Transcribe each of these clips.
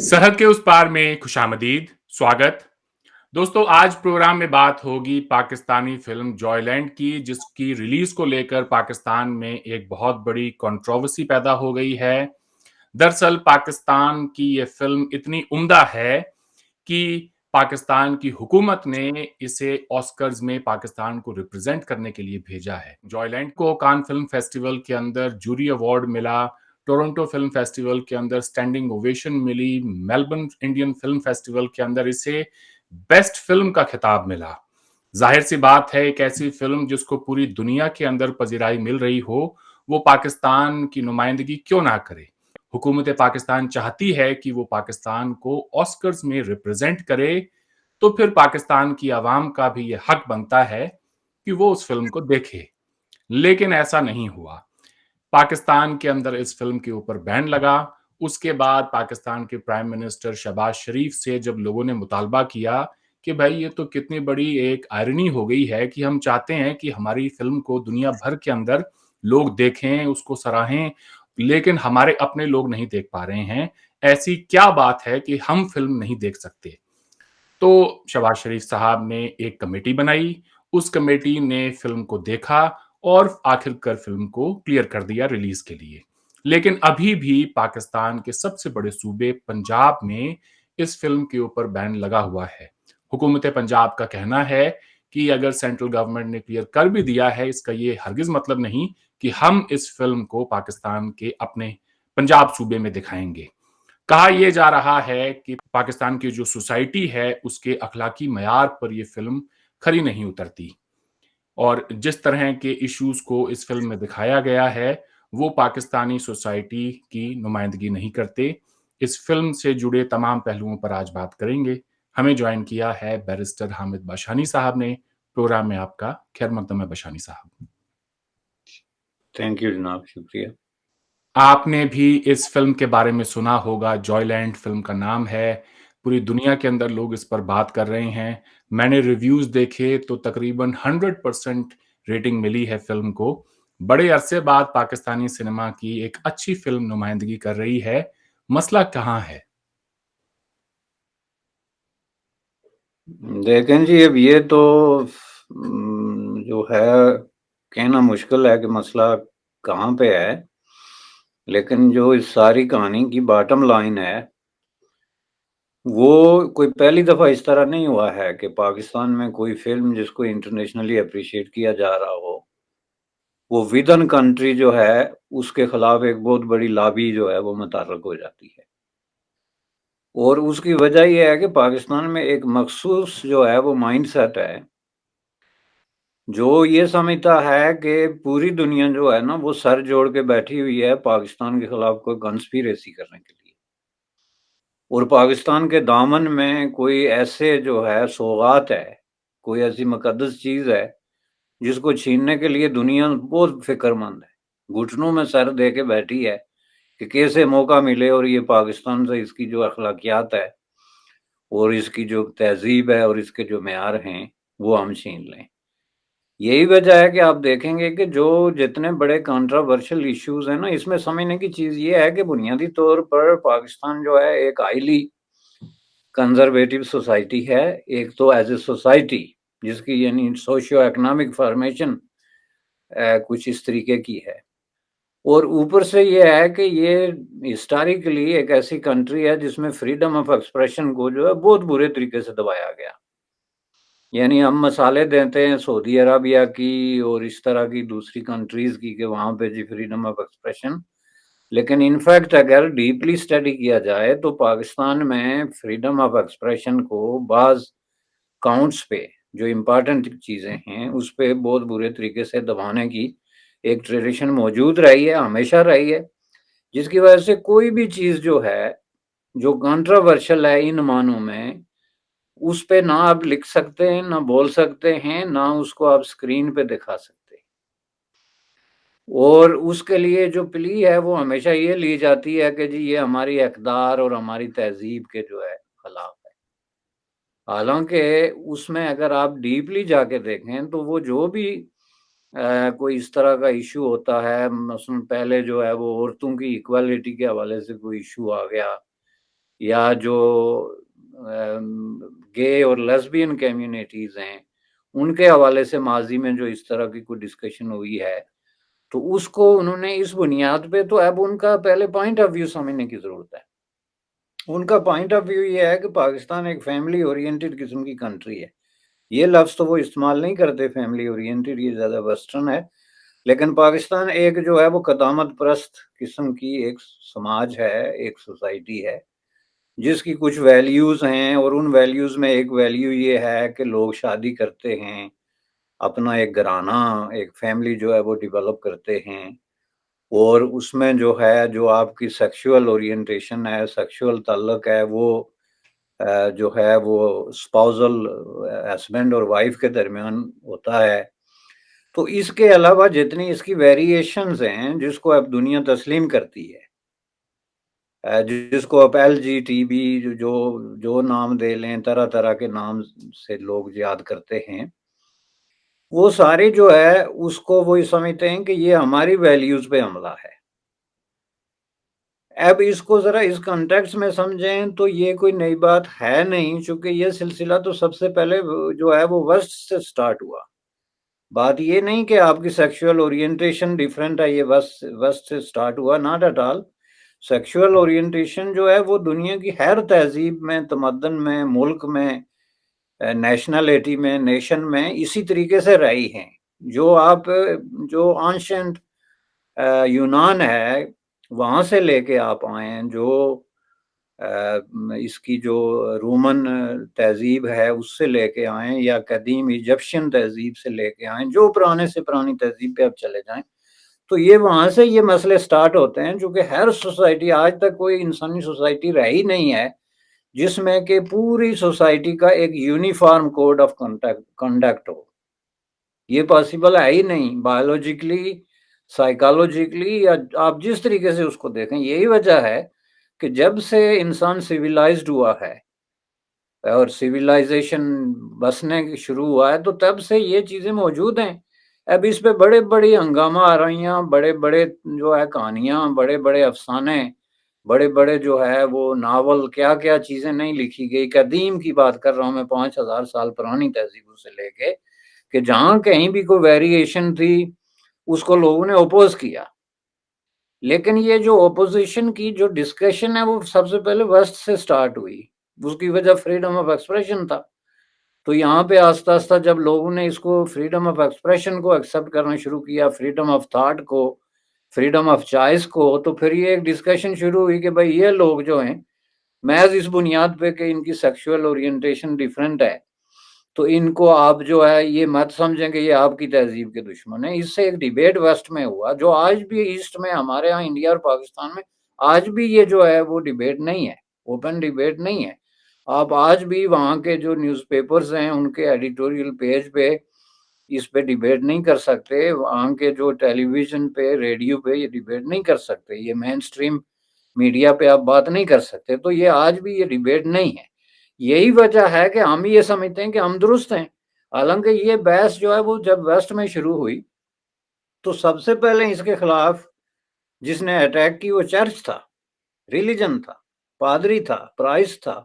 सरहद के उस पार में खुशामदीद, स्वागत। दोस्तों, आज प्रोग्राम में बात होगी पाकिस्तानी फिल्म जॉयलैंड की, जिसकी रिलीज को लेकर पाकिस्तान में एक बहुत बड़ी कंट्रोवर्सी पैदा हो गई है। दरअसल पाकिस्तान की ये फिल्म इतनी उम्दा है कि पाकिस्तान की हुकूमत ने इसे ऑस्कर्स में पाकिस्तान को रिप्रेजेंट करने के लिए भेजा है। जॉयलैंड को कान फिल्म फेस्टिवल के अंदर जूरी अवार्ड मिला, टोरंटो फिल्म फेस्टिवल के अंदर स्टैंडिंग ओवेशन मिली, मेलबर्न इंडियन फिल्म फेस्टिवल के अंदर इसे बेस्ट फिल्म का खिताब मिला। जाहिर सी बात है, एक ऐसी फिल्म जिसको पूरी दुनिया के अंदर पजीराई मिल रही हो, वो पाकिस्तान की नुमाइंदगी क्यों ना करे। हुकूमत पाकिस्तान चाहती है कि वो पाकिस्तान को ऑस्कर्स में रिप्रेजेंट करे, तो फिर पाकिस्तान की आवाम का भी ये हक बनता है कि वो उस फिल्म को देखे। लेकिन ऐसा नहीं हुआ। पाकिस्तान के अंदर इस फिल्म के ऊपर बैन लगा। उसके बाद पाकिस्तान के प्राइम मिनिस्टर शहबाज शरीफ से जब लोगों ने मुतालबा किया कि भाई ये तो कितनी बड़ी एक आयरनी हो गई है कि हम चाहते हैं कि हमारी फिल्म को दुनिया भर के अंदर लोग देखें, उसको सराहें, लेकिन हमारे अपने लोग नहीं देख पा रहे हैं। ऐसी क्या बात है कि हम फिल्म नहीं देख सकते? तो शहबाज शरीफ साहब ने एक कमेटी बनाई। उस कमेटी ने फिल्म को देखा और आखिरकार फिल्म को क्लियर कर दिया रिलीज के लिए। लेकिन अभी भी पाकिस्तान के सबसे बड़े सूबे पंजाब में इस फिल्म के ऊपर बैन लगा हुआ है। हुकूमत पंजाब का कहना है कि अगर सेंट्रल गवर्नमेंट ने क्लियर कर भी दिया है, इसका ये हरगिज मतलब नहीं कि हम इस फिल्म को पाकिस्तान के अपने पंजाब सूबे में दिखाएंगे। कहा यह जा रहा है कि पाकिस्तान की जो सोसाइटी है, उसके अखलाकी मयार पर यह फिल्म खरी नहीं उतरती, और जिस तरह के इश्यूज को इस फिल्म में दिखाया गया है, वो पाकिस्तानी सोसाइटी की नुमाइंदगी नहीं करते। इस फिल्म से जुड़े तमाम पहलुओं पर आज बात करेंगे। हमें ज्वाइन किया है बैरिस्टर हामिद बाशानी साहब ने। प्रोग्राम में आपका खैर मकदम है बाशानी साहब। थैंक यू जनाब, शुक्रिया। आपने भी इस फिल्म के बारे में सुना होगा, जॉयलैंड फिल्म का नाम है। पूरी दुनिया के अंदर लोग इस पर बात कर रहे हैं। मैंने रिव्यूज देखे तो तकरीबन 100% रेटिंग मिली है फिल्म को। बड़े अरसे बाद पाकिस्तानी सिनेमा की एक अच्छी फिल्म नुमाइंदगी कर रही है। मसला कहाँ है? देखें जी, अब ये तो जो है कहना मुश्किल है कि मसला कहाँ पे है, लेकिन जो इस सारी कहानी की बॉटम लाइन है, वो कोई पहली दफा इस तरह नहीं हुआ है कि पाकिस्तान में कोई फिल्म जिसको इंटरनेशनली अप्रिशिएट किया जा रहा हो, वो विद इन कंट्री जो है उसके खिलाफ एक बहुत बड़ी लॉबी जो है वो मुतहर्रिक हो जाती है। और उसकी वजह ये है कि पाकिस्तान में एक मखसूस जो है वो माइंडसेट है, जो ये समझता है कि पूरी दुनिया जो है ना वो सर जोड़ के बैठी हुई है पाकिस्तान के खिलाफ कोई कंस्पिरेसी करने के लिए, और पाकिस्तान के दामन में कोई ऐसे जो है सौगात है, कोई ऐसी मुकद्दस चीज है जिसको छीनने के लिए दुनिया बहुत फिक्रमंद है, घुटनों में सर दे के बैठी है कि कैसे मौका मिले और ये पाकिस्तान से इसकी जो अखलाकियात है और इसकी जो तहजीब है और इसके जो मेयार हैं वो हम छीन लें। यही वजह है कि आप देखेंगे कि जो जितने बड़े कंट्रोवर्शियल इश्यूज हैं ना, इसमें समझने की चीज ये है कि बुनियादी तौर पर पाकिस्तान जो है एक हाईली कंजर्वेटिव सोसाइटी है। एक तो एज ए सोसाइटी जिसकी यानी सोशियो इकोनॉमिक फॉर्मेशन कुछ इस तरीके की है, और ऊपर से ये है कि ये हिस्टोरिकली एक ऐसी कंट्री है जिसमें फ्रीडम ऑफ एक्सप्रेशन को जो है बहुत बुरे तरीके से दबाया गया। यानी हम मसाले देते हैं सऊदी अरबिया की और इस तरह की दूसरी कंट्रीज की कि वहां पे जी फ्रीडम ऑफ एक्सप्रेशन, लेकिन इनफैक्ट अगर डीपली स्टडी किया जाए तो पाकिस्तान में फ्रीडम ऑफ एक्सप्रेशन को बाज काउंट्स पे जो इम्पोर्टेंट चीजें हैं उस पे बहुत बुरे तरीके से दबाने की एक ट्रेडिशन मौजूद रही है, हमेशा रही है, जिसकी वजह से कोई भी चीज जो है जो कंट्रोवर्शियल है इन मानों में, उस पे ना आप लिख सकते हैं, ना बोल सकते हैं, ना उसको आप स्क्रीन पे दिखा सकते हैं। और उसके लिए जो प्ली है वो हमेशा ये ली जाती है कि जी ये हमारी इक़दार और हमारी तहजीब के जो है खिलाफ है। हालांकि उसमें अगर आप डीपली जाके देखें तो वो जो भी कोई इस तरह का इशू होता है, मसलन पहले जो है वो औरतों की इक्वालिटी के हवाले से कोई इशू आ गया, یا جو گے اور لیسبین کمیونٹیز ہیں ان کے حوالے سے ماضی میں جو اس طرح کی کوئی ڈسکشن ہوئی ہے تو اس کو انہوں نے اس بنیاد پہ، تو اب ان کا پہلے پوائنٹ آف ویو سمجھنے کی ضرورت ہے۔ ان کا پوائنٹ آف ویو یہ ہے کہ پاکستان ایک فیملی اورینٹڈ قسم کی کنٹری ہے۔ یہ لفظ تو وہ استعمال نہیں کرتے فیملی اورینٹڈ، یہ زیادہ ویسٹرن ہے، لیکن پاکستان ایک جو ہے وہ قدامت پرست قسم کی ایک سماج ہے، ایک سوسائٹی ہے جس کی کچھ ویلیوز ہیں، اور ان ویلیوز میں ایک ویلیو یہ ہے کہ لوگ شادی کرتے ہیں، اپنا ایک گھرانہ، ایک فیملی جو ہے وہ ڈیولپ کرتے ہیں، اور اس میں جو ہے جو آپ کی سیکشول اورینٹیشن ہے، سیکشول تعلق ہے، وہ جو ہے وہ اسپاؤزل ہسبینڈ اور وائف کے درمیان ہوتا ہے۔ تو اس کے علاوہ جتنی اس کی ویریشنز ہیں جس کو اب دنیا تسلیم کرتی ہے، جس کو اب ایل جی ٹی بی جو نام دے لیں، طرح طرح کے نام سے لوگ یاد کرتے ہیں، وہ سارے جو ہے اس کو وہ سمجھتے ہیں کہ یہ ہماری ویلیوز پہ حملہ ہے۔ اب اس کو ذرا اس کنٹیکس میں سمجھیں تو یہ کوئی نئی بات ہے نہیں، چونکہ یہ سلسلہ تو سب سے پہلے جو ہے وہ ویسٹ سے سٹارٹ ہوا۔ بات یہ نہیں کہ آپ کی سیکشول اورینٹیشن ڈیفرنٹ ہے، یہ ویسٹ سے سٹارٹ ہوا، not at all. Sexual orientation جو ہے وہ دنیا کی ہر تہذیب میں، تمدن میں، ملک میں، نیشنلٹی میں، نیشن میں اسی طریقے سے رہی ہیں۔ جو آپ جو آنشنٹ یونان ہے وہاں سے لے کے آپ آئیں، جو اس کی جو رومن تہذیب ہے اس سے لے کے آئیں، یا قدیم ایجپشین تہذیب سے لے کے آئیں، جو پرانے سے پرانی تہذیب پہ آپ چلے جائیں، تو یہ وہاں سے یہ مسئلے سٹارٹ ہوتے ہیں، جو کہ ہر سوسائٹی، آج تک کوئی انسانی سوسائٹی رہی نہیں ہے جس میں کہ پوری سوسائٹی کا ایک یونیفارم کوڈ آف کنڈکٹ ہو۔ یہ پاسبل ہے ہی نہیں، بایولوجیکلی، سائیکالوجیکلی، یا آپ جس طریقے سے اس کو دیکھیں۔ یہی وجہ ہے کہ جب سے انسان سیویلائزڈ ہوا ہے اور سیویلائزیشن بسنے شروع ہوا ہے، تو تب سے یہ چیزیں موجود ہیں۔ اب اس پہ بڑے بڑی ہنگامہ آ رہی ہیں، بڑے بڑے جو ہے کہانیاں، بڑے بڑے افسانے، بڑے بڑے جو ہے وہ ناول، کیا کیا چیزیں نہیں لکھی گئی۔ قدیم کی بات کر رہا ہوں میں، 5000 سال پرانی تہذیبوں سے لے کے، کہ جہاں کہیں بھی کوئی ویریشن تھی اس کو لوگوں نے اپوز کیا۔ لیکن یہ جو اپوزیشن کی جو ڈسکشن ہے وہ سب سے پہلے ویسٹ سے سٹارٹ ہوئی، اس کی وجہ فریڈم آف ایکسپریشن تھا۔ تو یہاں پہ آہستہ آہستہ جب لوگوں نے اس کو فریڈم آف ایکسپریشن کو ایکسیپٹ کرنا شروع کیا، فریڈم آف تھاٹ کو، فریڈم آف چوائس کو، تو پھر یہ ایک ڈسکشن شروع ہوئی کہ بھائی یہ لوگ جو ہیں محض اس بنیاد پہ کہ ان کی سیکشول اورینٹیشن ڈیفرنٹ ہے، تو ان کو آپ جو ہے یہ مت سمجھیں کہ یہ آپ کی تہذیب کے دشمن ہیں۔ اس سے ایک ڈیبیٹ ویسٹ میں ہوا، جو آج بھی ایسٹ میں، ہمارے ہاں انڈیا اور پاکستان میں آج بھی یہ جو ہے وہ ڈیبیٹ نہیں ہے، اوپن ڈیبیٹ نہیں ہے۔ آپ آج بھی وہاں کے جو نیوز پیپرز ہیں ان کے ایڈیٹوریل پیج پہ اس پہ ڈیبیٹ نہیں کر سکتے، وہاں کے جو ٹیلی ویژن پہ، ریڈیو پہ یہ ڈیبیٹ نہیں کر سکتے، یہ مین سٹریم میڈیا پہ آپ بات نہیں کر سکتے۔ تو یہ آج بھی یہ ڈیبیٹ نہیں ہے۔ یہی وجہ ہے کہ ہم یہ سمجھتے ہیں کہ ہم درست ہیں، حالانکہ یہ بحث جو ہے وہ جب ویسٹ میں شروع ہوئی تو سب سے پہلے اس کے خلاف جس نے اٹیک کی وہ چرچ تھا، ریلیجن تھا، پادری تھا، پرائس تھا،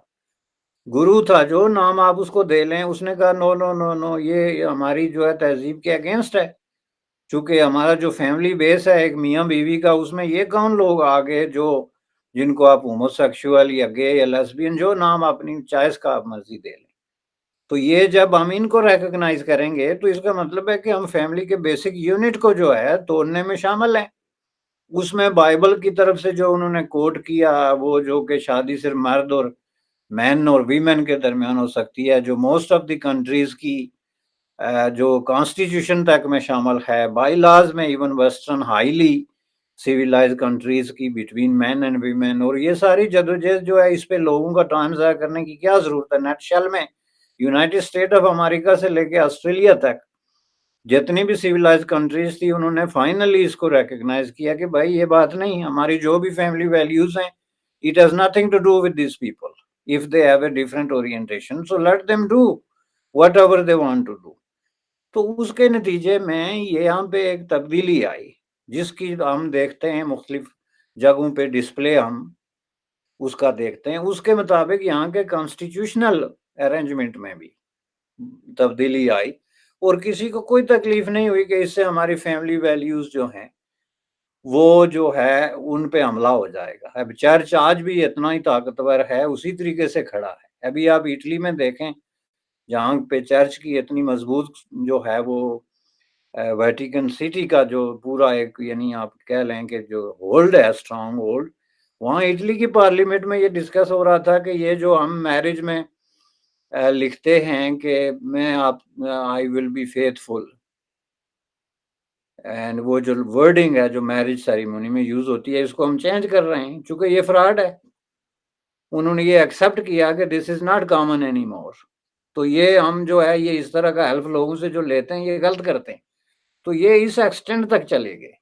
گرو تھا، جو نام آپ اس کو دے لیں۔ اس نے کہا نو نو نو نو، یہ ہماری جو ہے تہذیب کے اگینسٹ ہے، چونکہ ہمارا جو فیملی بیس ہے ایک میاں بیوی کا، اس میں یہ کون لوگ آگے جو جن کو آپ ہومو سیکشول یا گے یا لیسبین، جو نام اپنی چوائس کا آپ مرضی دے لیں۔ تو یہ جب ہم ان کو ریکگنائز کریں گے تو اس کا مطلب ہے کہ ہم فیملی کے بیسک یونٹ کو جو ہے توڑنے میں شامل ہیں۔ اس میں بائبل کی طرف سے جو انہوں نے کوٹ کیا، وہ جو کہ شادی صرف مرد اور مین اور ویمن کے درمیان ہو سکتی ہے، جو موسٹ آف دی کنٹریز کی جو کانسٹیٹیوشن تک میں شامل ہے، بائی لاز میں، even western highly civilise countries کی، بٹوین مین اینڈ ویمن، اور یہ ساری جدوجہد جو ہے اس پہ لوگوں کا ٹائم ضائع کرنے کی کیا ضرورت ہے؟ نیٹ شیل میں یونائٹڈ اسٹیٹ آف امریکہ سے لے کے آسٹریلیا تک جتنی بھی سیویلائز کنٹریز تھی، انہوں نے فائنلی اس کو ریکگنائز کیا کہ بھائی یہ بات نہیں، ہماری جو بھی فیملی ویلیوز ہیں it has nothing to do with these people if they have a different orientation, so let them do whatever they want to do. تو اس کے نتیجے میں یہاں پہ ایک تبدیلی آئی جس کی ہم دیکھتے ہیں مختلف جگہوں پہ ڈسپلے ہم اس کا دیکھتے ہیں، اس کے مطابق یہاں کے کانسٹیٹیوشنل ارینجمنٹ میں بھی تبدیلی آئی، اور کسی کو کوئی تکلیف نہیں ہوئی کہ اس سے ہماری فیملی ویلیوز جو ہیں وہ جو ہے ان پہ حملہ ہو جائے گا۔ اب چرچ آج بھی اتنا ہی طاقتور ہے، اسی طریقے سے کھڑا ہے۔ ابھی آپ اٹلی میں دیکھیں، جہاں پہ چرچ کی اتنی مضبوط جو ہے وہ ویٹیکن سٹی کا جو پورا ایک، یعنی آپ کہہ لیں کہ جو ہولڈ ہے، اسٹرانگ ہولڈ، وہاں اٹلی کی پارلیمنٹ میں یہ ڈسکس ہو رہا تھا کہ یہ جو ہم میرج میں لکھتے ہیں کہ میں آپ I will be faithful, and وہ جو ورڈنگ ہے جو میرج سیریمونی میں یوز ہوتی ہے، اس کو ہم چینج کر رہے ہیں چونکہ یہ فراڈ ہے۔ انہوں نے یہ ایکسپٹ کیا کہ this is not common anymore. تو یہ ہم جو ہے یہ اس طرح کا ہیلپ لوگوں سے جو لیتے ہیں یہ غلط کرتے ہیں، تو یہ اس ایکسٹینڈ تک چلے گئے۔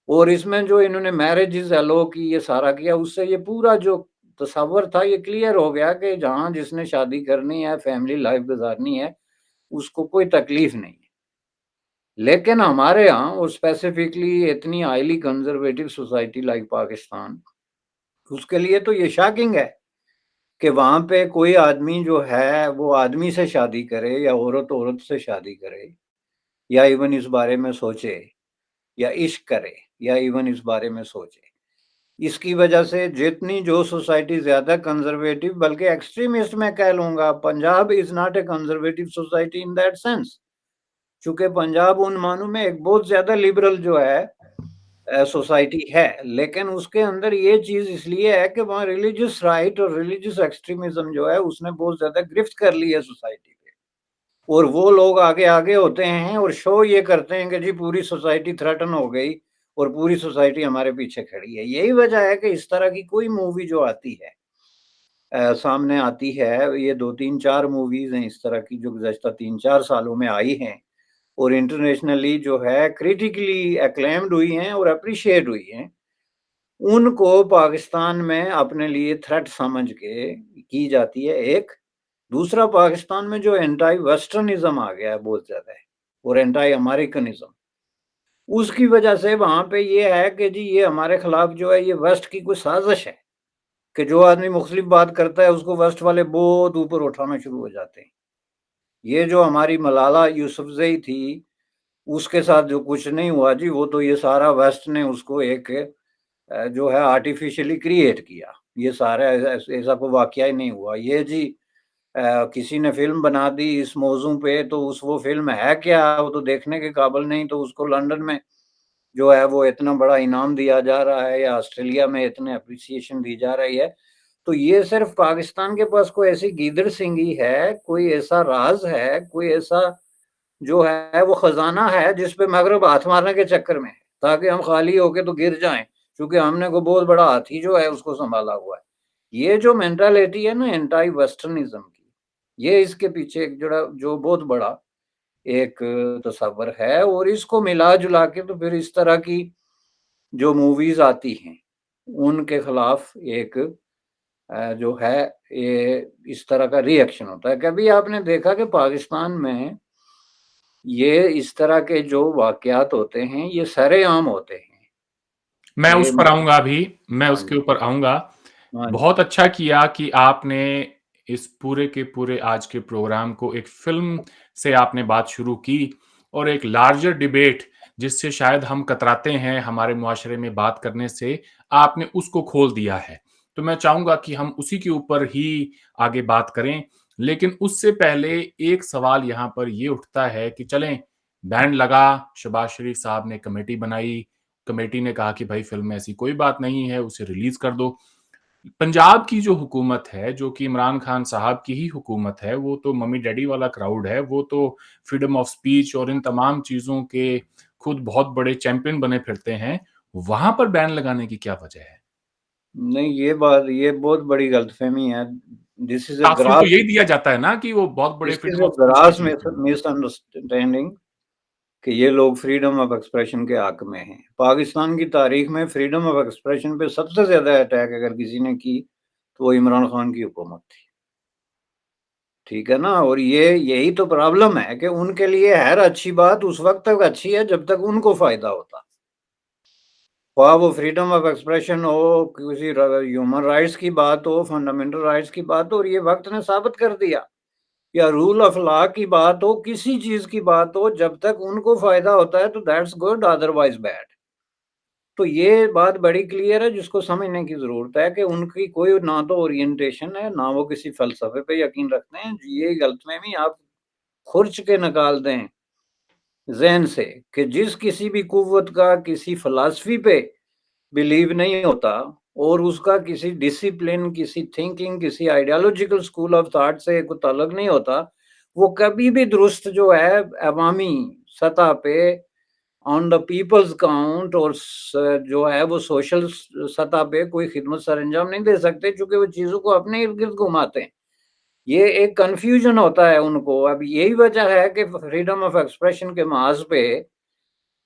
اور اس میں جو انہوں نے میرجز الو کی، یہ سارا کیا، اس سے یہ پورا جو تصور تھا یہ کلیئر ہو گیا کہ جہاں جس نے شادی کرنی ہے، فیملی لائف گزارنی ہے، اس کو کوئی تکلیف نہیں ہے۔ لیکن ہمارے ہاں، اور اسپیسیفکلی اتنی highly conservative society like Pakistan, اس کے لیے تو یہ شاکنگ ہے کہ وہاں پہ کوئی آدمی جو ہے وہ آدمی سے شادی کرے یا عورت عورت سے شادی کرے، یا ایون اس بارے میں سوچے، یا عشق کرے، یا ایون اس بارے میں سوچے۔ اس کی وجہ سے جتنی جو سوسائٹی زیادہ کنزرویٹو، بلکہ ایکسٹریمسٹ میں کہہ لوں گا، Punjab is not a conservative society in that sense, چونکہ پنجاب ان معنوں میں ایک بہت زیادہ لبرل جو ہے سوسائٹی ہے، لیکن اس کے اندر یہ چیز اس لیے ہے کہ وہاں ریلیجس رائٹ اور ریلیجس ایکسٹریمزم جو ہے اس نے بہت زیادہ گرفت کر لی ہے سوسائٹی پہ، اور وہ لوگ آگے آگے ہوتے ہیں اور شو یہ کرتے ہیں کہ جی پوری سوسائٹی تھریٹن ہو گئی اور پوری سوسائٹی ہمارے پیچھے کھڑی ہے۔ یہی وجہ ہے کہ اس طرح کی کوئی مووی جو آتی ہے سامنے آتی ہے، یہ 2-3-4 موویز ہیں اس طرح کی جو گزشتہ 3-4 سالوں میں آئی ہیں اور انٹرنیشنلی جو ہے کریٹیکلی ایکلیمڈ ہوئی ہیں اور اپریشیٹ ہوئی ہیں، ان کو پاکستان میں اپنے لیے تھریٹ سمجھ کے کی جاتی ہے۔ ایک دوسرا، پاکستان میں جو اینٹائی ویسٹرنزم آ گیا ہے بہت زیادہ ہے، اور اینٹائی امریکنزم، اس کی وجہ سے وہاں پہ یہ ہے کہ جی یہ ہمارے خلاف جو ہے یہ ویسٹ کی کوئی سازش ہے کہ جو آدمی مختلف بات کرتا ہے اس کو ویسٹ والے بہت اوپر اٹھانا شروع ہو جاتے ہیں۔ یہ جو ہماری ملالہ یوسفزئی تھی، اس کے ساتھ جو کچھ نہیں ہوا جی، وہ تو یہ سارا ویسٹ نے اس کو ایک جو ہے آرٹیفیشلی کریٹ کیا، یہ سارا ایسا کوئی واقعہ ہی نہیں ہوا۔ یہ جی کسی نے فلم بنا دی اس موضوع پہ، تو وہ فلم ہے کیا، وہ تو دیکھنے کے قابل نہیں، تو اس کو لندن میں جو ہے وہ اتنا بڑا انعام دیا جا رہا ہے، یا آسٹریلیا میں اتنے اپریسیشن دی جا رہی ہے۔ تو یہ صرف پاکستان کے پاس کوئی ایسی گیدڑ سنگھی ہے، کوئی ایسا راز ہے، کوئی ایسا جو ہے وہ خزانہ ہے جس پہ مغرب ہاتھ مارنے کے چکر میں ہے تاکہ ہم خالی ہو کے تو گر جائیں، کیونکہ ہم نے کوئی بہت بڑا ہاتھی جو ہے اس کو سنبھالا ہوا ہے۔ یہ جو مینٹالٹی ہے نا اینٹائی ویسٹرنزم کی، یہ اس کے پیچھے ایک جو بہت بڑا ایک تصور ہے، اور اس کو ملا جلا کے تو پھر اس طرح کی جو موویز آتی ہیں ان کے خلاف ایک جو ہے یہ اس طرح کا ری ایکشن ہوتا ہے۔ کبھی آپ نے دیکھا کہ پاکستان میں یہ اس طرح کے جو واقعات ہوتے ہیں یہ سرے عام ہوتے ہیں میں کہ اس پر آؤں گا ابھی، میں ہاں اس کے جی، اوپر آؤں گا۔ ہاں جی، بہت اچھا کیا کہ آپ نے اس پورے کے پورے آج کے پروگرام کو ایک فلم سے آپ نے بات شروع کی، اور ایک لارجر ڈیبیٹ جس سے شاید ہم کتراتے ہیں ہمارے معاشرے میں بات کرنے سے، آپ نے اس کو کھول دیا ہے۔ تو میں چاہوں گا کہ ہم اسی کے اوپر ہی آگے بات کریں، لیکن اس سے پہلے ایک سوال یہاں پر یہ اٹھتا ہے کہ چلیں، بینڈ لگا، شہباز شریف صاحب نے کمیٹی بنائی، کمیٹی نے کہا کہ بھائی فلم میں ایسی کوئی بات نہیں ہے، اسے ریلیز کر دو۔ پنجاب کی جو حکومت ہے، جو کہ عمران خان صاحب کی ہی حکومت ہے، وہ تو ممی ڈیڈی والا کراؤڈ ہے، وہ تو فریڈم آف سپیچ اور ان تمام چیزوں کے خود بہت بڑے چیمپئن بنے پھرتے ہیں، وہاں پر بین لگانے کی کیا وجہ ہے؟ نہیں یہ بہت بڑی غلط فہمی ہے۔ دس از اے تاثر تو گراس یہی دیا جاتا ہے نا کہ وہ بہت بڑے دس از فریڈم اے آف سپیچ کے گراس چیمپئن ہیں۔ مس انڈرسٹینڈنگ کہ یہ لوگ فریڈم آف ایکسپریشن کے حق میں ہیں۔ پاکستان کی تاریخ میں فریڈم آف ایکسپریشن پہ سب سے زیادہ اٹیک اگر کسی نے کی تو وہ عمران خان کی حکومت تھی، ٹھیک ہے نا؟ اور یہی تو پرابلم ہے کہ ان کے لیے ہر اچھی بات اس وقت تک اچھی ہے جب تک ان کو فائدہ ہوتا۔ خواہ وہ فریڈم آف ایکسپریشن ہو، کسی ہیومن رائٹس کی بات ہو، فنڈامنٹل رائٹس کی بات ہو، اور یہ وقت نے ثابت کر دیا، یا رول آف لا کی بات ہو، کسی چیز کی بات ہو، جب تک ان کو فائدہ ہوتا ہے تو دیٹس گڈ، ادروائز بیڈ۔ تو یہ بات بڑی کلیئر ہے، جس کو سمجھنے کی ضرورت ہے کہ ان کی کوئی نہ تو اورینٹیشن ہے، نہ وہ کسی فلسفے پہ یقین رکھتے ہیں۔ یہ غلط فہمی آپ خرچ کے نکال دیں ذہن سے، کہ جس کسی بھی قوت کا کسی فلسفی پہ بلیو نہیں ہوتا، اور اس کا کسی ڈسپلن، کسی تھنکنگ، کسی آئیڈیالوجیکل اسکول آف تھاٹ سے کوئی تعلق نہیں ہوتا، وہ کبھی بھی درست جو ہے عوامی سطح پہ آن دا پیپلز کاؤنٹ، اور جو ہے وہ سوشل سطح پہ کوئی خدمت سر انجام نہیں دے سکتے، چونکہ وہ چیزوں کو اپنے ارد گرد گھماتے ہیں۔ یہ ایک کنفیوژن ہوتا ہے ان کو۔ اب یہی وجہ ہے کہ فریڈم آف ایکسپریشن کے محاذ پہ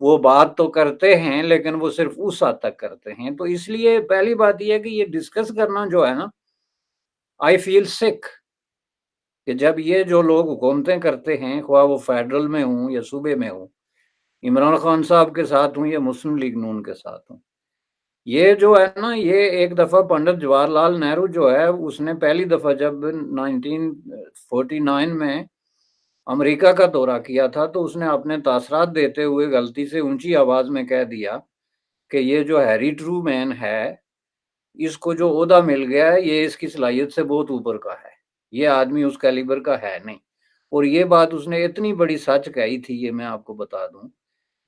وہ بات تو کرتے ہیں، لیکن وہ صرف اس حد تک کرتے ہیں۔ تو اس لیے پہلی بات یہ ہے کہ یہ ڈسکس کرنا جو ہے نا، آئی فیل سک، کہ جب یہ جو لوگ حکومتیں کرتے ہیں، خواہ وہ فیڈرل میں ہوں یا صوبے میں ہوں، عمران خان صاحب کے ساتھ ہوں یا مسلم لیگ نون کے ساتھ ہوں، یہ جو ہے نا، یہ ایک دفعہ پنڈت جواہر لال نہرو جو ہے، اس نے پہلی دفعہ جب 1949 میں امریکہ کا دورہ کیا تھا، تو اس نے اپنے تاثرات دیتے ہوئے غلطی سے اونچی آواز میں کہہ دیا کہ یہ جو ہیری ٹرو مین ہے، اس کو جو عہدہ مل گیا ہے، یہ اس کی صلاحیت سے بہت اوپر کا ہے، یہ آدمی اس کیلیبر کا ہے نہیں۔ اور یہ بات اس نے اتنی بڑی سچ کہی تھی، یہ میں آپ کو بتا دوں۔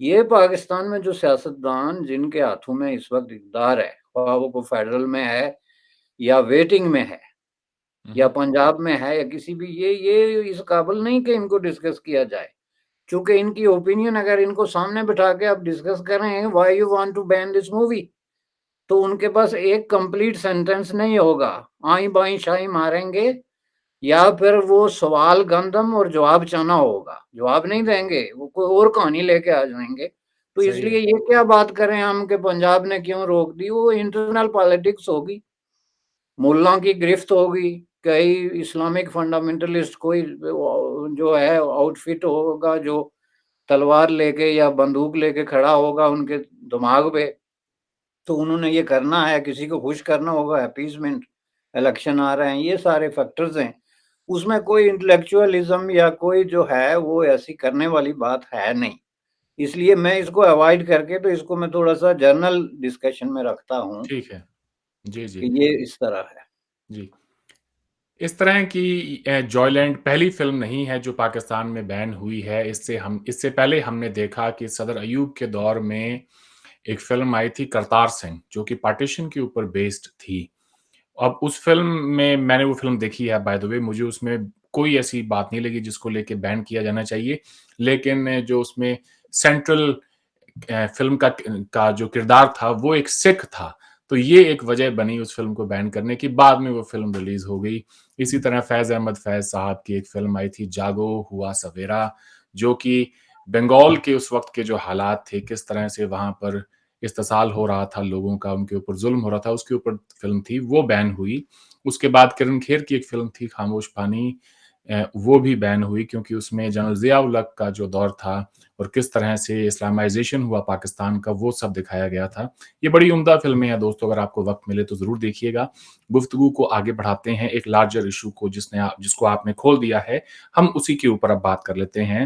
یہ پاکستان میں جو سیاستدان جن کے ہاتھوں میں اس وقت اقتدار ہے، خواہ وہ کو فیڈرل میں ہے یا ویٹنگ میں ہے یا پنجاب میں ہے یا کسی بھی، یہ اس قابل نہیں کہ ان کو ڈسکس کیا جائے، چونکہ ان کی اوپینین اگر ان کو سامنے بٹھا کے آپ ڈسکس کریں why you want to ban this movie, تو ان کے پاس ایک کمپلیٹ سینٹنس نہیں ہوگا، آئیں بائیں شائیں ماریں گے، یا پھر وہ سوال گندم اور جواب چنا ہوگا، جواب نہیں دیں گے، وہ کوئی اور کہانی لے کے آ جائیں گے۔ تو اس صحیح ہے۔ لیے یہ کیا بات کریں ہم کہ پنجاب نے کیوں روک دی، وہ انٹرنل پالیٹکس ہوگی، ملا کی گرفت ہوگی، کئی اسلامک فنڈامنٹلسٹ کوئی جو ہے آؤٹ فٹ ہوگا جو تلوار لے کے یا بندوق لے کے کھڑا ہوگا ان کے دماغ پہ، تو انہوں نے یہ کرنا ہے، کسی کو خوش کرنا ہوگا، اپیزمنٹ، الیکشن آ رہے ہیں، یہ سارے فیکٹرز ہیں۔ اس میں کوئی انٹلیکچوئلزم یا کوئی جو ہے وہ ایسی کرنے والی بات ہے نہیں۔ اس لیے میں اس کو اوائڈ کر کے، تو اس کو میں تھوڑا سا جرنل ڈسکشن میں رکھتا ہوں ٹھیک ہے۔ جی، کہ جی، یہ اس طرح ہے۔ جی۔ اس طرح کی جوائے لینڈ پہلی فلم نہیں ہے جو پاکستان میں بین ہوئی ہے۔ اس سے پہلے ہم نے دیکھا کہ صدر ایوب کے دور میں ایک فلم آئی تھی کرتار سنگھ، جو کہ پارٹیشن کے اوپر بیسڈ تھی۔ اب اس فلم میں نے وہ فلم دیکھی ہے بائی دی وے، مجھے اس میں کوئی ایسی بات نہیں لگی جس کو لے کے بین کیا جانا چاہیے، لیکن جو اس میں سینٹرل فلم کا جو کردار تھا وہ ایک سکھ تھا، تو یہ ایک وجہ بنی اس فلم کو بین کرنے کی۔ بعد میں وہ فلم ریلیز ہو گئی۔ اسی طرح فیض احمد فیض صاحب کی ایک فلم آئی تھی جاگو ہوا سویرا، جو کہ بنگال کے اس وقت کے جو حالات تھے، کس طرح سے وہاں پر استحصال ہو رہا تھا لوگوں کا، ان کے اوپر ظلم ہو رہا تھا، اس کے اوپر فلم تھی، وہ بین ہوئی۔ اس کے بعد کرن کھیر کی ایک فلم تھی خاموش پانی، وہ بھی بین ہوئی، کیونکہ اس میں جنرل ضیاء الحق کا جو دور تھا اور کس طرح سے اسلامائزیشن ہوا پاکستان کا، وہ سب دکھایا گیا تھا۔ یہ بڑی عمدہ فلمیں ہیں دوستو، اگر آپ کو وقت ملے تو ضرور دیکھیے گا۔ گفتگو کو آگے بڑھاتے ہیں ایک لارجر ایشو کو، جس کو آپ نے کھول دیا ہے، ہم اسی کے اوپر اب بات کر لیتے ہیں۔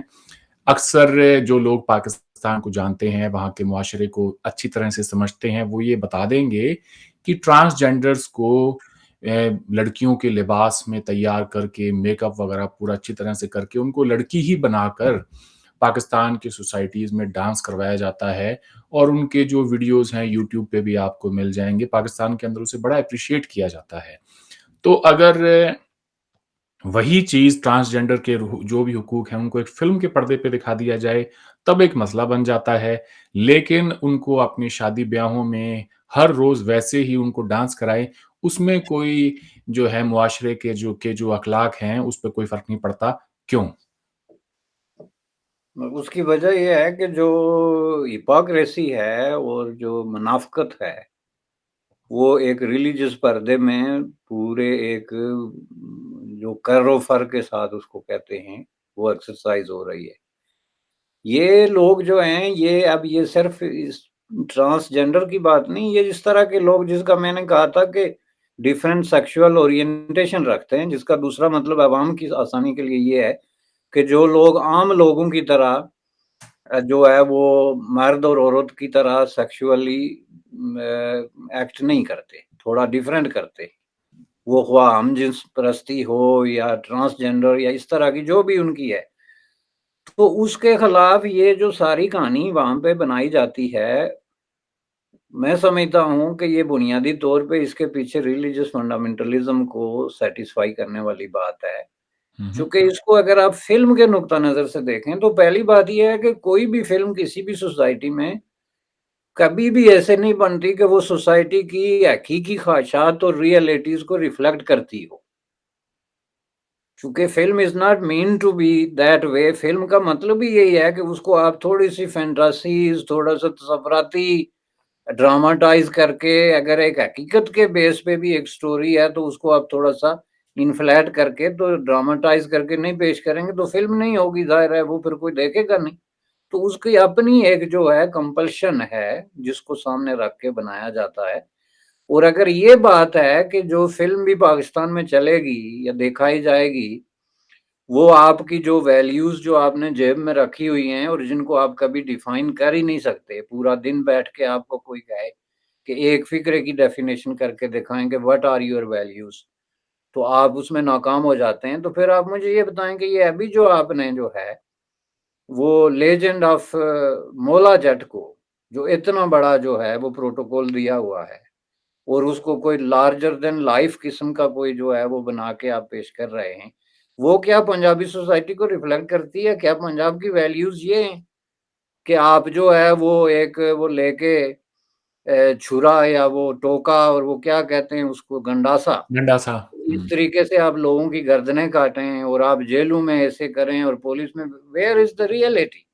اکثر جو لوگ پاکستان کو جانتے ہیں، وہاں کے معاشرے کو اچھی طرح سے سمجھتے ہیں، وہ یہ بتا دیں گے کہ ٹرانسجینڈرز کو لڑکیوں کے لباس میں تیار کر کے، میک اپ وغیرہ پورا اچھی طرح سے کر کے، ان کو لڑکی ہی بنا کر پاکستان کی سوسائٹیز میں ڈانس کروایا جاتا ہے، اور ان کے جو ویڈیوز ہیں یوٹیوب پہ بھی آپ کو مل جائیں گے، پاکستان کے اندر اسے بڑا اپریشیٹ کیا جاتا ہے۔ تو اگر وہی چیز ٹرانسجینڈر کے جو بھی حقوق ہیں ان کو ایک فلم کے پردے پہ دکھا دیا جائے، تب ایک مسئلہ بن جاتا ہے، لیکن ان کو اپنی شادی بیاہوں میں ہر روز ویسے ہی ان کو ڈانس کرائے، اس میں کوئی جو ہے معاشرے کے جو اخلاق ہیں اس پہ کوئی فرق نہیں پڑتا۔ کیوں؟ اس کی وجہ یہ ہے کہ جو ہپوکریسی ہے اور جو منافقت ہے، وہ ایک ریلیجس پردے میں پورے ایک جو کر و فر کے ساتھ اس کو کہتے ہیں، وہ ایکسرسائز ہو رہی ہے۔ یہ لوگ جو ہیں، یہ اب یہ صرف ट्रांसजेंडर की बात नहीं, ये जिस तरह के लोग, जिसका मैंने कहा था कि डिफरेंट सेक्सुअल ओरिएंटेशन रखते हैं, जिसका दूसरा मतलब आवाम की आसानी के लिए ये है कि जो लोग आम लोगों की तरह जो है वो मर्द और औरत की तरह सेक्सुअली एक्ट नहीं करते, थोड़ा डिफरेंट करते, वो ख्वाह हम जिन्स परस्ती हो या ट्रांसजेंडर या इस तरह की जो भी उनकी है, तो उसके खिलाफ ये जो सारी कहानी वहां पे बनाई जाती है, मैं समझता हूँ कि ये बुनियादी तौर पे इसके पीछे रिलीजियस फंडामेंटलिज्म को सेटिस्फाई करने वाली बात है। चूंकि इसको अगर आप फिल्म के नुक्ता नजर से देखें तो पहली बात यह है कि कोई भी फिल्म किसी भी सोसाइटी में कभी भी ऐसे नहीं बनती कि वो सोसाइटी की हकीकी ख्वाहिशात और रियलिटीज को रिफ्लेक्ट करती हो। चूंकि film is not mean to be that way, film का मतलब ही यही है कि उसको आप थोड़ी सी फैंटासीज, थोड़ा सा तसव्वुराती ड्रामाटाइज करके, अगर एक हकीकत के बेस पे भी एक स्टोरी है तो उसको आप थोड़ा सा इन्फ्लेट करके, तो ड्रामाटाइज करके नहीं पेश करेंगे तो फिल्म नहीं होगी, जाहिर है वो फिर कोई देखेगा नहीं। तो उसकी अपनी एक जो है कंपल्शन है जिसको सामने रख के बनाया जाता है। और अगर ये बात है कि जो फिल्म भी पाकिस्तान में चलेगी या दिखाई जाएगी, वो आपकी जो वैल्यूज जो आपने जेब में रखी हुई हैं और जिनको आप कभी डिफाइन कर ही नहीं सकते, पूरा दिन बैठ के आपको कोई कहे कि एक फिक्रे की डेफिनेशन करके दिखाएंगे व्हाट आर योर वैल्यूज, तो आप उसमें नाकाम हो जाते हैं। तो फिर आप मुझे ये बताएं कि ये अभी जो आपने जो है वो लेजेंड ऑफ मोला जट को, जो इतना बड़ा जो है वो प्रोटोकॉल दिया हुआ है और उसको कोई लार्जर देन लाइफ किस्म का कोई जो है वो बना के आप पेश कर रहे हैं, वो क्या पंजाबी सोसाइटी को रिफ्लेक्ट करती है? क्या पंजाब की वैल्यूज ये हैं कि आप जो है वो एक वो लेके छुरा या वो टोका और वो क्या कहते हैं उसको, गंडासा, गंडासा। इस तरीके से आप लोगों की गर्दनें काटें और आप जेलों में ऐसे करें और पुलिस में, वेयर इज द रियलिटी?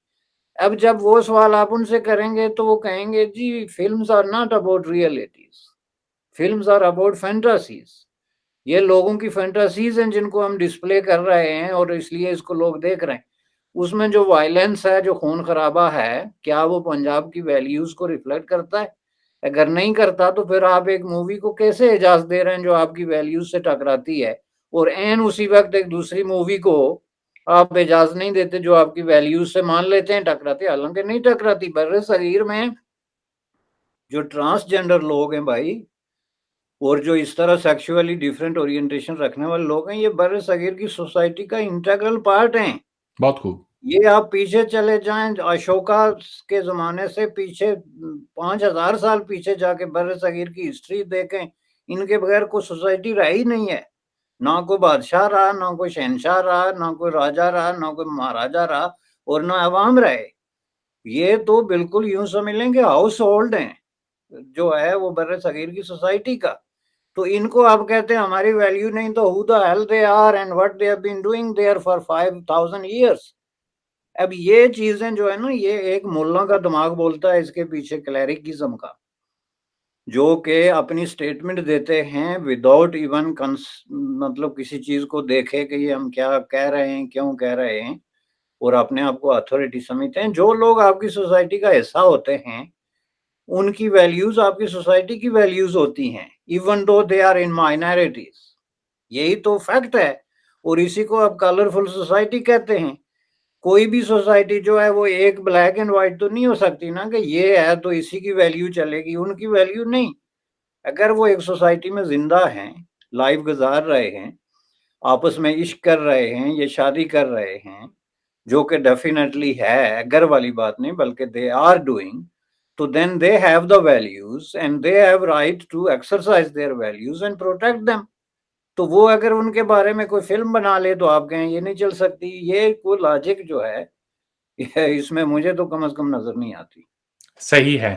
अब जब वो सवाल आप उनसे करेंगे तो वो कहेंगे जी films are not about realities, films are about fantasies, ये लोगों की फैंटासीज हैं जिनको हम डिस्प्ले कर रहे हैं और इसलिए इसको लोग देख रहे हैं। उसमें जो वायलेंस है, जो खून खराबा है, क्या वो पंजाब की वैल्यूज को रिफ्लेक्ट करता है? अगर नहीं करता तो फिर आप एक मूवी को कैसे इजाजत दे रहे हैं जो आपकी वैल्यूज से टकराती है, और एन उसी वक्त एक दूसरी मूवी को आप इजाजत नहीं देते जो आपकी वैल्यूज से मान लेते हैं टकराती, हालांकि नहीं टकराती। बर्रे सगीर में जो ट्रांसजेंडर लोग हैं भाई, और जो इस तरह सेक्सुअली डिफरेंट ओरिएंटेशन रखने वाले लोग हैं, ये बर्रे सगीर की सोसाइटी का इंटेग्रल पार्ट हैं। बहुत खूब। ये आप पीछे चले जाएं, अशोका के जमाने से पीछे 5,000 साल पीछे जाके बर्रे सगीर की हिस्ट्री देखें, इनके बगैर कोई सोसाइटी रही नहीं है। ना कोई बादशाह रहा, ना कोई शहनशाह रहा, ना कोई राजा रहा, ना कोई महाराजा रहा, और ना अवाम रहे। ये तो बिल्कुल यूं समझ लें कि हाउस होल्ड हैं जो है वो बर्रे सगीर की सोसाइटी का। तो इनको आप कहते हैं हमारी वैल्यू नहीं, तो who the hell they are and what they have been doing there for 5,000 years. अब ये चीजें जो है ना, ये एक मुल्ला का दिमाग बोलता है इसके पीछे, क्लैरिकिज्म का, जो कि अपनी स्टेटमेंट देते हैं विदाउट इवन मतलब किसी चीज को देखे कि ये हम क्या कह रहे हैं, क्यों कह रहे हैं, और अपने आप को अथॉरिटी समझते हैं। जो लोग आपकी सोसाइटी का हिस्सा होते हैं उनकी वैल्यूज आपकी सोसाइटी की वैल्यूज होती हैं, even though they are in minorities. यही तो फैक्ट है, और इसी को आप कलरफुल सोसाइटी कहते हैं। कोई भी सोसाइटी जो है वो एक ब्लैक एंड व्हाइट तो नहीं हो सकती ना कि ये है तो इसी की वैल्यू चलेगी, उनकी वैल्यू नहीं। अगर वो एक सोसाइटी में जिंदा हैं, लाइफ गुजार रहे हैं, आपस में इश्क कर रहे हैं, ये शादी कर रहे हैं, जो कि डेफिनेटली है, अगर वाली बात नहीं बल्कि दे आर डूइंग, तो then they have the values and they have right to exercise their values and protect them. तो वो अगर उनके बारे में कोई फिल्म बना ले तो आप कहें ये नहीं चल सकती। ये कोई लॉजिक जो है इसमें मुझे तो कम से कम नजर नहीं आती। सही है।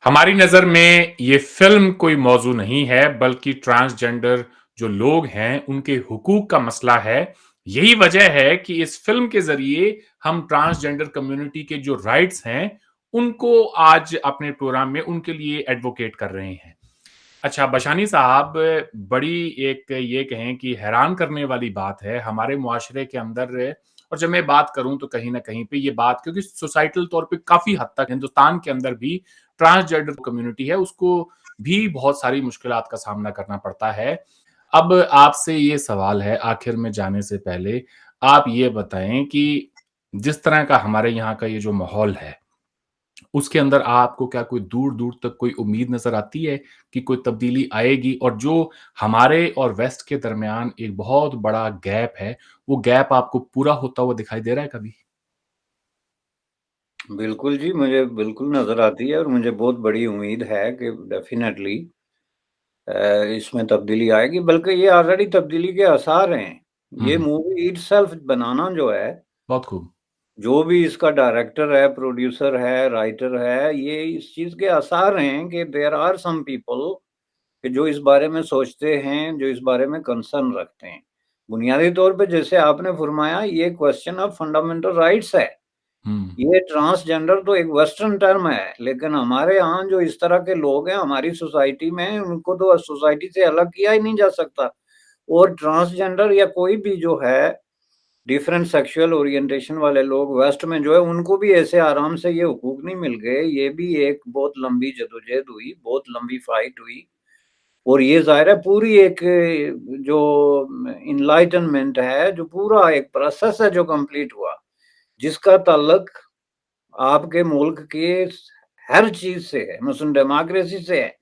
हमारी नज़र में ये फ़िल्म कोई मौज़ू नहीं है, बल्कि ट्रांसजेंडर जो लोग हैं, उनके हुकूक का मसला है। यही वजह है कि इस फ़िल्म के ज़रिए हम ट्रांसजेंडर कम्युनिटी के जो राइट्स हैं, उनको आज अपने प्रोग्राम में उनके लिए एडवोकेट कर रहे हैं। अच्छा, बशानी साहब, बड़ी एक ये कहें कि हैरान करने वाली बात है हमारे मुआशरे के अंदर, और जब मैं बात करूँ तो कहीं न कहीं पे ये बात, क्योंकि सोसाइटल तौर पे काफ़ी हद तक हिंदुस्तान के अंदर भी ट्रांसजेंडर कम्युनिटी है उसको भी बहुत सारी मुश्किलात का सामना करना पड़ता है। अब आपसे ये सवाल है आखिर में जाने से पहले, आप ये बताएँ कि जिस तरह का हमारे यहाँ का ये जो माहौल है, उसके अंदर आपको क्या कोई दूर-दूर तक कोई उम्मीद नज़र आती है कि कोई तब्दीली आएगी? और जो हमारे और वेस्ट के दरमियान एक बहुत बड़ा गैप है, वो गैप आपको पूरा होता हुआ दिखाई दे रहा है कभी? बिल्कुल जी, मुझे बिल्कुल नज़र आती है और मुझे बहुत बड़ी उम्मीद है कि डेफ़िनेटली इसमें तब्दीली आएगी, बल्कि ये ऑलरेडी तब्दीली के आसार हैं। हुँ, ये हुँ। मूवी इटसेल्फ बनाना जो है, बहुत खूब। जो भी इसका डायरेक्टर है, प्रोड्यूसर है, राइटर है, ये इस चीज़ के आसार हैं कि देयर आर सम पीपल कि जो इस बारे में सोचते हैं, जो इस बारे में कंसर्न रखते हैं। बुनियादी तौर पे जैसे आपने फरमाया, ये क्वेश्चन ऑफ फंडामेंटल राइट्स है। हुँ, ये ट्रांसजेंडर तो एक वेस्टर्न टर्म है, लेकिन हमारे यहाँ जो इस तरह के लोग हैं, हमारी सोसाइटी में, उनको तो सोसाइटी से अलग किया ही नहीं जा सकता। और ट्रांसजेंडर या कोई भी जो है, डिफरेंट सेक्सुअल ओरिएंटेशन वाले लोग वेस्ट में जो है, उनको भी ऐसे आराम से ये हकूक नहीं मिल गए। ये भी एक बहुत लंबी जदोजहद हुई, बहुत लंबी फाइट हुई और ये ज़ाहिर है पूरी एक जो एनलाइटनमेंट है, जो पूरा एक प्रोसेस है जो कंप्लीट हुआ, जिसका ताल्लुक आपके मुल्क के हर चीज़ से है, मसलन डेमोक्रेसी से है,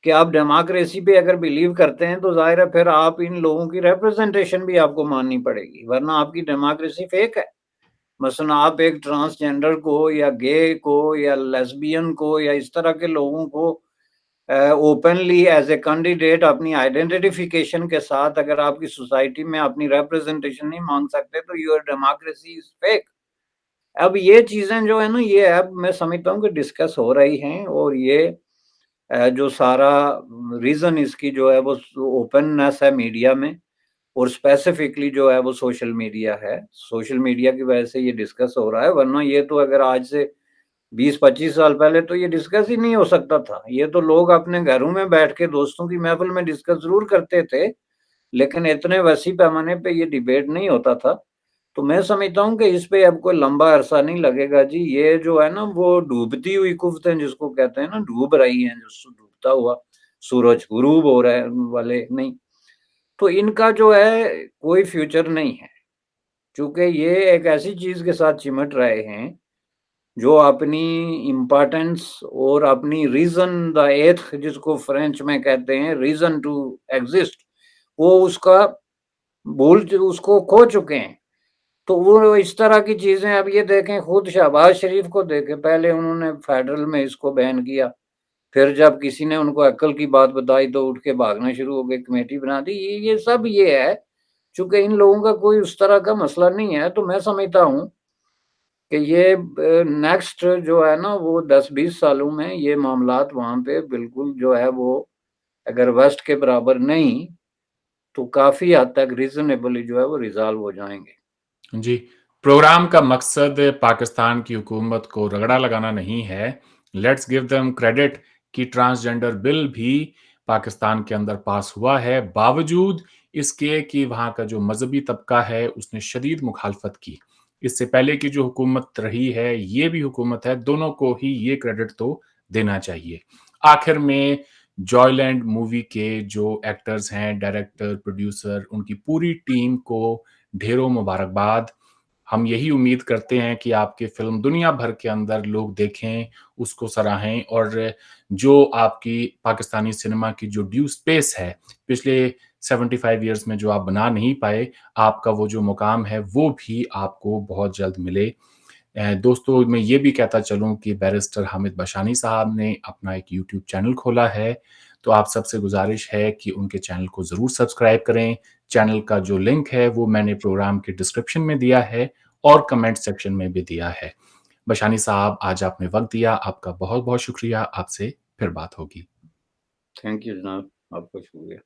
कि आप डेमोक्रेसी पे अगर बिलीव करते हैं, तो ज़ाहिर है फिर आप इन लोगों की रिप्रेजेंटेशन भी आपको माननी पड़ेगी, वरना आपकी डेमोक्रेसी फेक है। मसलन आप एक ट्रांसजेंडर को या गे को या लेस्बियन को या इस तरह के लोगों को ओपनली एज़ ए कैंडिडेट अपनी आइडेंटिफिकेशन के साथ अगर आपकी सोसाइटी में अपनी रिप्रेजेंटेशन नहीं माँग सकते, तो योर डेमोक्रेसी इज़ फेक। अब ये चीज़ें जो है ना, ये अब मैं समझता हूँ कि डिस्कस हो रही हैं और ये जो सारा रीज़न इसकी जो है वो ओपननेस है मीडिया में और स्पेसिफिकली जो है वो सोशल मीडिया है। सोशल मीडिया की वजह से ये डिस्कस हो रहा है, वरना ये तो अगर आज से 20-25 साल पहले तो ये डिस्कस ही नहीं हो सकता था। ये तो लोग अपने घरों में बैठ के दोस्तों की महफ़िल में डिस्कस ज़रूर करते थे, लेकिन इतने वसी पैमाने पे ये डिबेट नहीं होता था। तो मैं समझता हूँ कि इस पे अब कोई लंबा अरसा नहीं लगेगा जी। ये जो है ना वो डूबती हुई कुफ्तें जिसको कहते हैं ना, डूब रही हैं, जो डूबता हुआ सूरज गुरूब हो रहा है वाले नहीं। तो इनका जो है कोई फ्यूचर नहीं है, क्योंकि ये एक ऐसी चीज़ के साथ चिमट रहे हैं, जो अपनी इम्पोर्टेंस और अपनी रीज़न द एथ जिसको फ्रेंच में कहते हैं रीज़न टू एक्सिस्ट, वो उसका उसको खो चुके हैं। तो वो इस तरह की चीज़ें अब ये देखें, खुद शहबाज शरीफ को देखें, पहले उन्होंने फेडरल में इसको बैन किया, फिर जब किसी ने उनको अक्ल की बात बताई तो उठ के भागना शुरू हो गए, कमेटी बना दी। ये सब ये है, चूँकि इन लोगों का कोई उस तरह का मसला नहीं है, तो मैं समझता हूँ कि ये नेक्स्ट जो है ना वो 10-20 सालों में ये मामलात वहाँ पे बिल्कुल जो है वो अगर वेस्ट के बराबर नहीं, तो काफ़ी हद तक रीज़नेबली जो है वो रिज़ॉल्व हो जाएँगे। जी। प्रोग्राम का मकसद पाकिस्तान की हुकूमत को रगड़ा लगाना नहीं है। लेट्स गिव देम क्रेडिट कि ट्रांसजेंडर बिल भी पाकिस्तान के अंदर पास हुआ है, बावजूद इसके कि वहाँ का जो मज़हबी तबका है, उसने शदीद मुखालफत की। इससे पहले की जो हुकूमत रही है, ये भी हुकूमत है, दोनों को ही ये क्रेडिट तो देना चाहिए। आखिर में जॉयलैंड मूवी के जो एक्टर्स हैं, डायरेक्टर, प्रोड्यूसर, उनकी पूरी टीम को ढेरों मुबारकबाद। हम यही उम्मीद करते हैं कि आपकी फ़िल्म दुनिया भर के अंदर लोग देखें, उसको सराहें और जो आपकी पाकिस्तानी सिनेमा की जो ड्यू स्पेस है, पिछले 75 इयर्स में जो आप बना नहीं पाए, आपका वो जो मुकाम है, वो भी आपको बहुत जल्द मिले। दोस्तों, मैं ये भी कहता चलूँ कि बैरिस्टर हामिद बशानी साहब ने अपना एक यूट्यूब चैनल खोला है, तो आप सबसे गुज़ारिश है कि उनके चैनल को ज़रूर सब्सक्राइब करें। चैनल का जो लिंक है, वो मैंने प्रोग्राम के डिस्क्रिप्शन में दिया है और कमेंट सेक्शन में भी दिया है। बशानी साहब, आज आपने वक़्त दिया, आपका बहुत-बहुत शुक्रिया। आपसे फिर बात होगी। थैंक यू जनाब, आपका शुक्रिया।